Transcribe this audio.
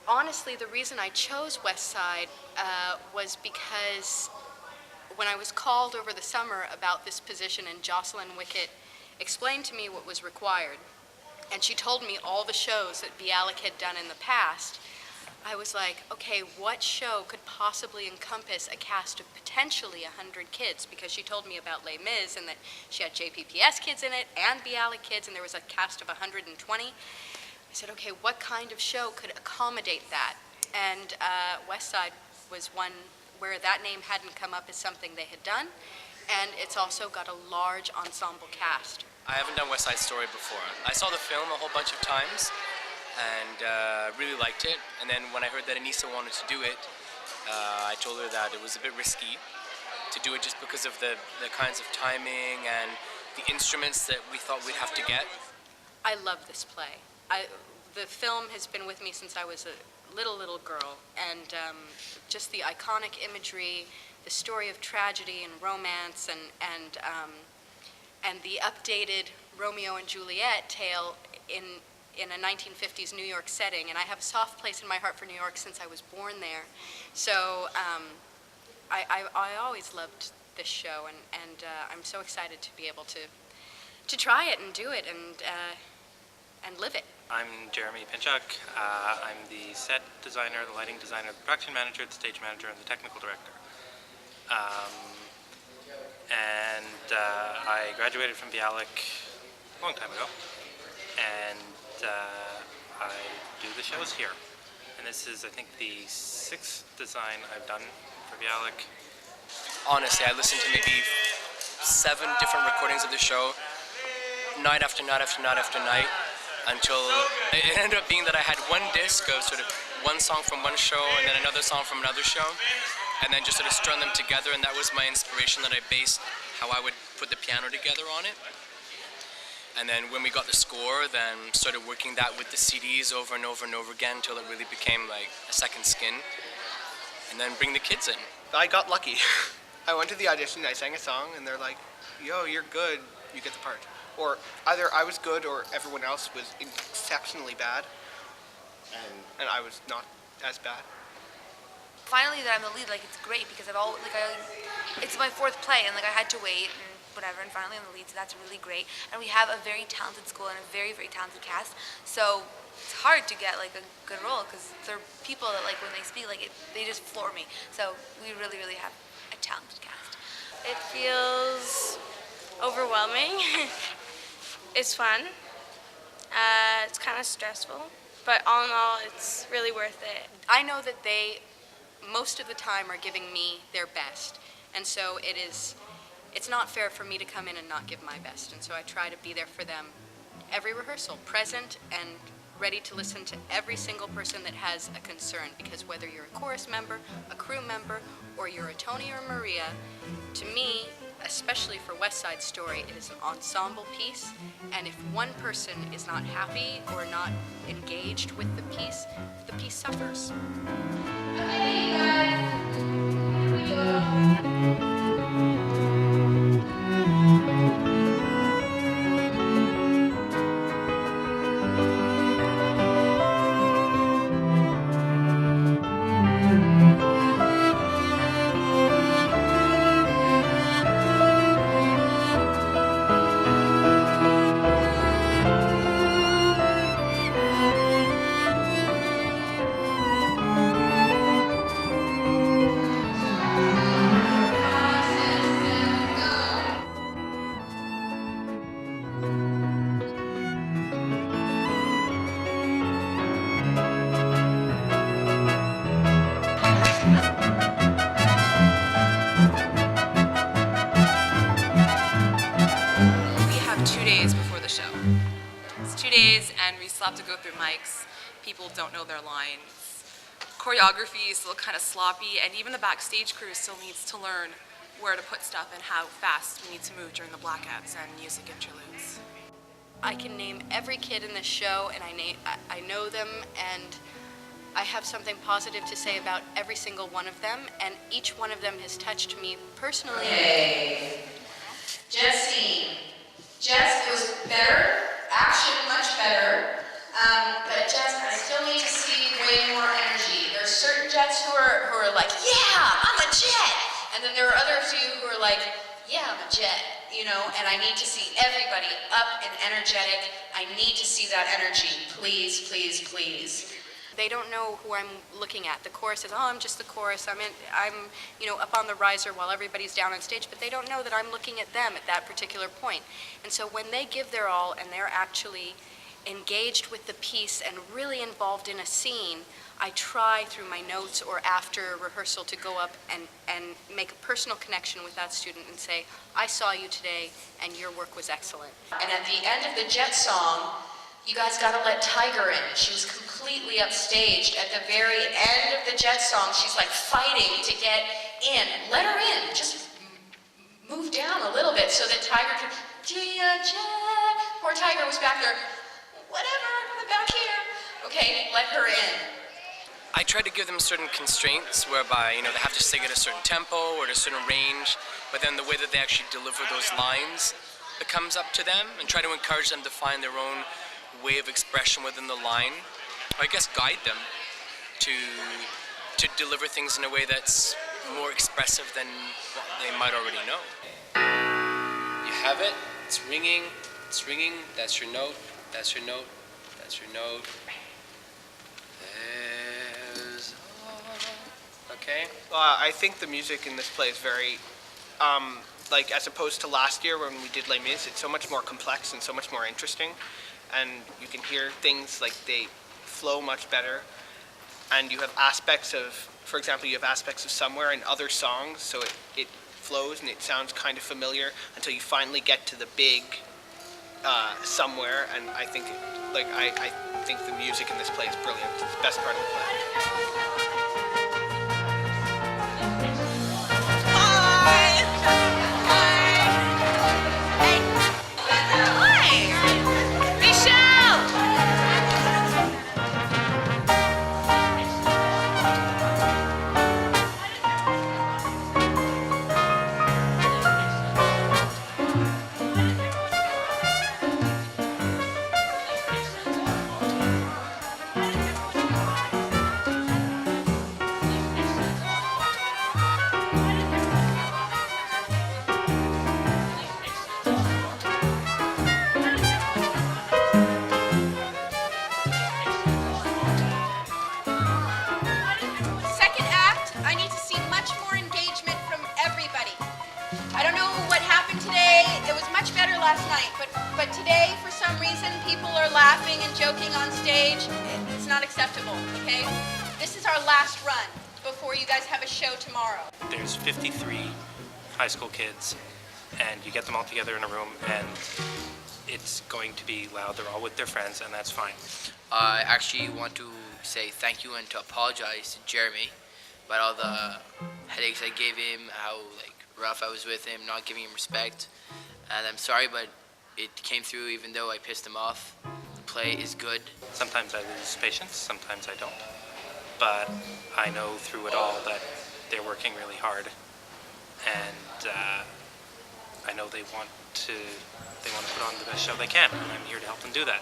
Honestly, the reason I chose West Side was because when I was called over the summer about this position and Jocelyn Wickett explained to me what was required, and she told me all the shows that Bialik had done in the past, I was like, okay, what show could possibly encompass a cast of potentially 100 kids? Because she told me about Les Mis and that she had JPPS kids in it and Bialik kids, and there was a cast of 120. I said, okay, what kind of show could accommodate that? And West Side was one where that name hadn't come up as something they had done, and it's also got a large ensemble cast. I haven't done West Side Story before. I saw the film a whole bunch of times and really liked it. And then when I heard that Anissa wanted to do it, I told her that it was a bit risky to do it just because of the kinds of timing and the instruments that we thought we'd have to get. I love this play. The film has been with me since I was a little girl, and just the iconic imagery, the story of tragedy and romance, and the updated Romeo and Juliet tale in a 1950s New York setting. And I have a soft place in my heart for New York since I was born there. So I always loved this show, and I'm so excited to be able to try it and do it and live it. I'm Jeremy Pinchuk. I'm the set designer, the lighting designer, the production manager, the stage manager, and the technical director. I graduated from Bialik a long time ago, and I do the shows here. And this is, I think, the 6th design I've done for Bialik. Honestly, I listened to maybe 7 different recordings of the show, night after night after night after night, until it ended up being that I had one disc of sort of one song from one show and then another song from another show, and then just sort of strung them together, and that was my inspiration that I based how I would put the piano together on it. And then when we got the score, then started working that with the CDs over and over and over again until it really became like a second skin, and then bring the kids in. I got lucky. I went to the audition, I sang a song, and they're like, yo, you're good, you get the part. Or either I was good or everyone else was exceptionally bad, and I was not as bad. Finally that I'm the lead, like, it's great because it's my 4th play, and like I had to wait and whatever, and finally I'm the lead, so that's really great. And we have a very talented school and a very, very talented cast, so it's hard to get like a good role because they're people that, like, when they speak, like, they just floor me. So we really, really have a talented cast. It feels overwhelming. It's fun. It's kind of stressful, but all in all, it's really worth it. I know that they, most of the time, are giving me their best, and so it's not fair for me to come in and not give my best, and so I try to be there for them every rehearsal, present and ready to listen to every single person that has a concern, because whether you're a chorus member, a crew member, or you're a Tony or Maria, to me, especially for West Side Story, it is an ensemble piece, and if one person is not happy or not engaged with the piece suffers. Okay, guys, here we go. And we still have to go through mics. People don't know their lines. Choreography is still kind of sloppy, and even the backstage crew still needs to learn where to put stuff and how fast we need to move during the blackouts and music interludes. I can name every kid in this show, and I know them, and I have something positive to say about every single one of them, and each one of them has touched me personally. Okay. Jesse. Jess, it was better. Action much better, but Jess, I still need to see way more like, yeah, I'm a jet. And then there are others of you who are like, yeah, I'm a jet, and I need to see everybody up and energetic. I need to see that energy. Please, please, please. They don't know who I'm looking at. The chorus is, oh, I'm just the chorus. I'm up on the riser while everybody's down on stage, but they don't know that I'm looking at them at that particular point. And so when they give their all and they're actually engaged with the piece and really involved in a scene, I try through my notes or after rehearsal to go up and make a personal connection with that student and say, I saw you today and your work was excellent. And at the end of the jet song, you guys gotta let Tiger in. She was completely upstaged. At the very end of the jet song, she's like fighting to get in. Let her in. Just move down a little bit so that Tiger can, Gia Jet. Poor Tiger was back there. Whatever, I'm back here. Okay, let her in. I try to give them certain constraints whereby, they have to sing at a certain tempo or at a certain range, but then the way that they actually deliver those lines, it comes up to them, and try to encourage them to find their own way of expression within the line, or I guess guide them to deliver things in a way that's more expressive than what they might already know. You have it, it's ringing, that's your note, that's your note, that's your note. Okay. I think the music in this play is very, as opposed to last year when we did Les Mis, it's so much more complex and so much more interesting. And you can hear things like they flow much better. And you have aspects of, for example, you have aspects of Somewhere in other songs, so it flows and it sounds kind of familiar until you finally get to the big Somewhere. And I think, I think the music in this play is brilliant. It's the best part of the play. Last night, but today, for some reason, people are laughing and joking on stage. It's not acceptable, okay? This is our last run before you guys have a show tomorrow. There's 53 high school kids, and you get them all together in a room, and it's going to be loud. They're all with their friends, and that's fine. I actually want to say thank you and to apologize to Jeremy about all the headaches I gave him, how rough I was with him, not giving him respect. And I'm sorry, but it came through even though I pissed him off. The play is good. Sometimes I lose patience, sometimes I don't. But I know through it all that they're working really hard. And I know they want to put on the best show they can, and I'm here to help them do that.